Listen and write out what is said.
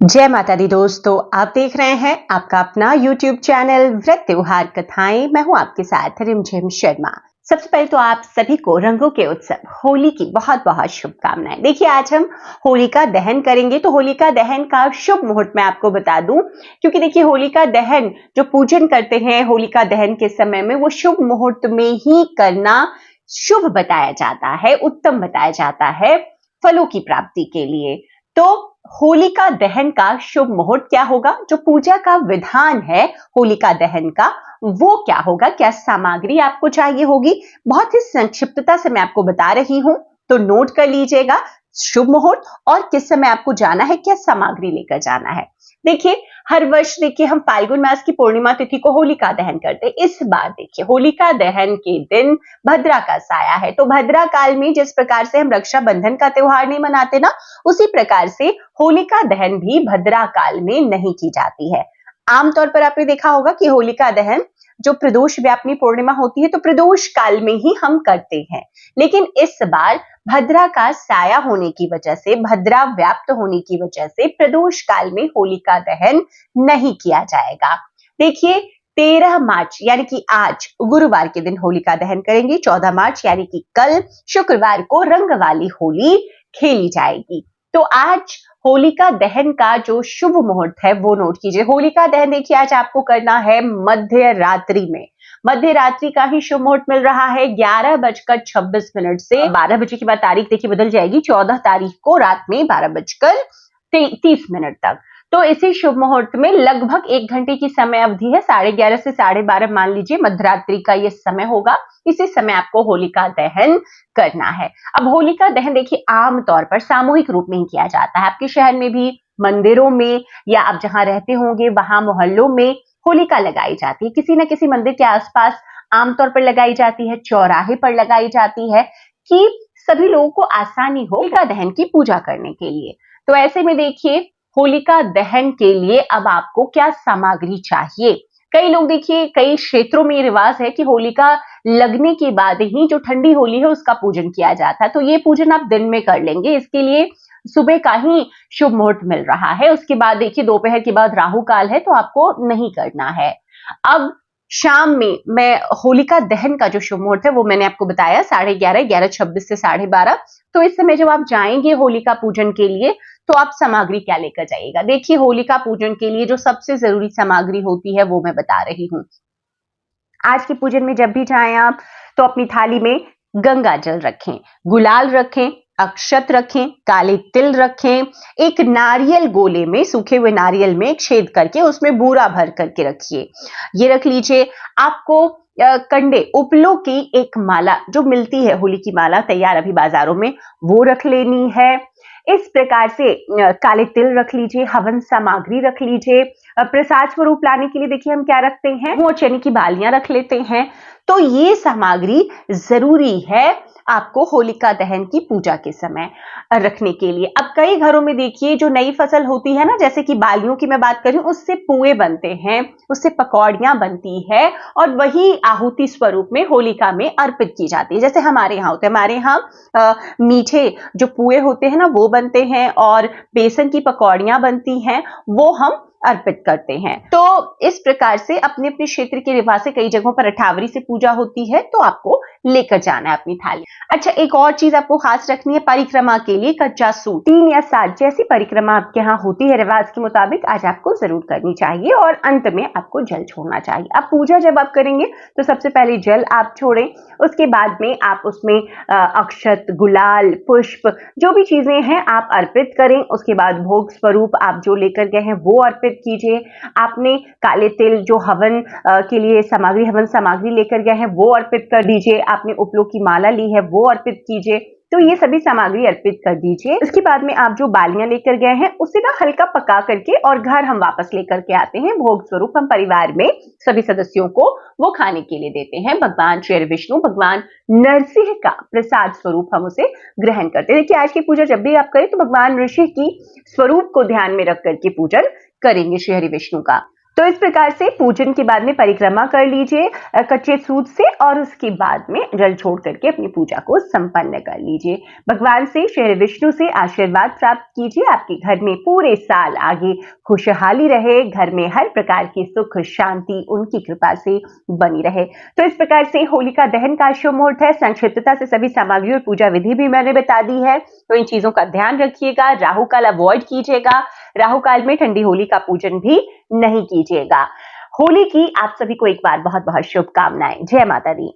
जय माता दी दोस्तों, आप देख रहे हैं आपका अपना YouTube चैनल व्रत त्योहार कथाएं। मैं हूं आपके साथ रिमझिम शर्मा। सबसे पहले तो आप सभी को रंगों के उत्सव होली की बहुत बहुत शुभकामनाएं। देखिए, आज हम होलिका दहन करेंगे, तो होलिका दहन का शुभ मुहूर्त मैं आपको बता दूं, क्योंकि देखिए होलिका दहन जो पूजन करते हैं होलिका दहन के समय में, वो शुभ मुहूर्त में ही करना शुभ बताया जाता है, उत्तम बताया जाता है फलों की प्राप्ति के लिए। तो होलिका दहन का शुभ मुहूर्त क्या होगा, जो पूजा का विधान है होलिका दहन का वो क्या होगा, क्या सामग्री आपको चाहिए होगी, बहुत ही संक्षिप्तता से मैं आपको बता रही हूं, तो नोट कर लीजिएगा शुभ मुहूर्त और किस समय आपको जाना है, क्या सामग्री लेकर जाना है। देखिए, हर वर्ष देखिए हम फाल्गुन मास की पूर्णिमा तिथि को होलिका दहन करते हैं। इस बार देखिए होलिका दहन के दिन भद्रा का साया है, तो भद्रा काल में जिस प्रकार से हम रक्षाबंधन का त्योहार नहीं मनाते ना, उसी प्रकार से होलिका दहन भी भद्रा काल में नहीं की जाती है। आमतौर पर आपने देखा होगा कि होलिका दहन जो प्रदोष व्यापिनी पूर्णिमा होती है, तो प्रदोष काल में ही हम करते हैं, लेकिन इस बार भद्रा का साया होने की वजह से, भद्रा व्याप्त होने की वजह से प्रदोष काल में होलिका दहन नहीं किया जाएगा। देखिए, 13 मार्च यानी कि आज गुरुवार के दिन होलिका दहन करेंगे। 14 मार्च यानी कि कल शुक्रवार को रंग वाली होली खेली जाएगी। तो आज होलिका दहन का जो शुभ मुहूर्त है वो नोट कीजिए। होलिका दहन देखिए आज आपको करना है मध्य रात्रि में। मध्य रात्रि का ही शुभ मुहूर्त मिल रहा है 11:26 से। 12 बजे के बाद तारीख देखिए बदल जाएगी, 14 तारीख को रात में 12:30 तक। तो इसी शुभ मुहूर्त में लगभग 1 घंटे की समय अवधि है, 11:30 से 12:30 मान लीजिए मध्यरात्रि का ये समय होगा। इसी समय आपको होलिका दहन करना है। अब होलिका दहन देखिए आमतौर पर सामूहिक रूप में ही किया जाता है। आपके शहर में भी मंदिरों में या आप जहां रहते होंगे वहां मोहल्लों में होलिका लगाई जाती है, किसी न किसी मंदिर के आसपास आमतौर पर लगाई जाती है, चौराहे पर लगाई जाती है, कि सभी लोगों को आसानी हो होलिका दहन की पूजा करने के लिए। तो ऐसे में देखिए होलिका दहन के लिए अब आपको क्या सामग्री चाहिए। कई लोग देखिए, कई क्षेत्रों में ये रिवाज है कि होलिका लगने के बाद ही जो ठंडी होली है उसका पूजन किया जाता है, तो ये पूजन आप दिन में कर लेंगे। इसके लिए सुबह का ही शुभ मुहूर्त मिल रहा है। उसके बाद देखिए दोपहर के बाद राहु काल है, तो आपको नहीं करना है। अब शाम में मैं होलिका दहन का जो शुभ मुहूर्त है वो मैंने आपको बताया 11:30, 11:26 से 12:30। तो इस समय जब आप जाएंगे होलिका पूजन के लिए, तो आप सामग्री क्या लेकर जाइएगा। देखिए, होलिका पूजन के लिए जो सबसे जरूरी सामग्री होती है वो मैं बता रही हूँ। आज के पूजन में जब भी जाएं आप, तो अपनी थाली में गंगा जल रखें, गुलाल रखें, अक्षत रखें, काले तिल रखें, एक नारियल गोले में, सूखे हुए नारियल में छेद करके उसमें बूरा भर करके रखिए। ये रख लीजिए। आपको कंडे उपलों की एक माला जो मिलती है, होली की माला तैयार अभी बाजारों में, वो रख लेनी है। इस प्रकार से काले तिल रख लीजिए, हवन सामग्री रख लीजिए। प्रसाद स्वरूप लाने के लिए देखिए हम क्या रखते हैं, वो चने की बालियां रख लेते हैं। तो ये सामग्री जरूरी है आपको होलिका दहन की पूजा के समय रखने के लिए। अब कई घरों में देखिए जो नई फसल होती है ना, जैसे कि बालियों की मैं बात करूं, उससे पुए बनते हैं, उससे पकौड़ियां बनती है और वही आहुति स्वरूप में होलिका में अर्पित की जाती है। जैसे हमारे यहाँ होते हैं, हमारे यहाँ मीठे जो पुए होते हैं ना वो बनते हैं और बेसन की पकौड़ियां बनती हैं, वो हम अर्पित करते हैं। तो इस प्रकार से अपने अपने क्षेत्र के रिवाज से कई जगहों पर अठावरी से पूजा होती है, तो आपको लेकर जाना है अपनी थाली। अच्छा, एक और चीज आपको खास रखनी है, परिक्रमा के लिए कच्चा सूत 3 या 7 जैसी परिक्रमा आपके यहाँ होती है रिवाज के मुताबिक, आज आपको जरूर करनी चाहिए और अंत में आपको जल छोड़ना चाहिए। अब पूजा जब आप करेंगे तो सबसे पहले जल आप छोड़ें, उसके बाद में आप उसमें अक्षत, गुलाल, पुष्प जो भी चीजें हैं आप अर्पित करें। उसके बाद भोग स्वरूप आप जो लेकर गए हैं वो अर्पित कीजिए। आपने काले तिल जो हवन के लिए सामग्री, हवन सामग्री लेकर गए हैं वो अर्पित कर दीजिए। आपने उपलों की माला ली है वो अर्पित कीजिए। तो ये सभी सामग्री अर्पित कर दीजिए। उसके बाद में आप जो बालियां लेकर गए हैं उसे ना हल्का पका करके और घर हम वापस लेकर के आते हैं, भोग स्वरूप हम परिवार में सभी सदस्यों को वो खाने के लिए देते हैं। भगवान श्री विष्णु, भगवान नरसिंह का प्रसाद स्वरूप हम उसे ग्रहण करते हैं। देखिए, आज की पूजा जब भी आप करें तो भगवान ऋषि की स्वरूप को ध्यान में रख करके पूजन करेंगे श्री हरि विष्णु का। तो इस प्रकार से पूजन के बाद में परिक्रमा कर लीजिए कच्चे सूत से और उसके बाद में जल छोड़ करके अपनी पूजा को संपन्न कर लीजिए। भगवान से श्री विष्णु से आशीर्वाद प्राप्त कीजिए, आपके घर में पूरे साल आगे खुशहाली रहे, घर में हर प्रकार की सुख शांति उनकी कृपा से बनी रहे। तो इस प्रकार से होलिका दहन का शुभ मुहूर्त है। संक्षिप्तता से सभी सामग्री और पूजा विधि भी मैंने बता दी है, तो इन चीजों का ध्यान रखिएगा। राहु काल अवॉइड कीजिएगा, राहु काल में ठंडी होली का पूजन भी नहीं कीजिएगा। होली की आप सभी को एक बार बहुत बहुत शुभकामनाएं। जय माता दी।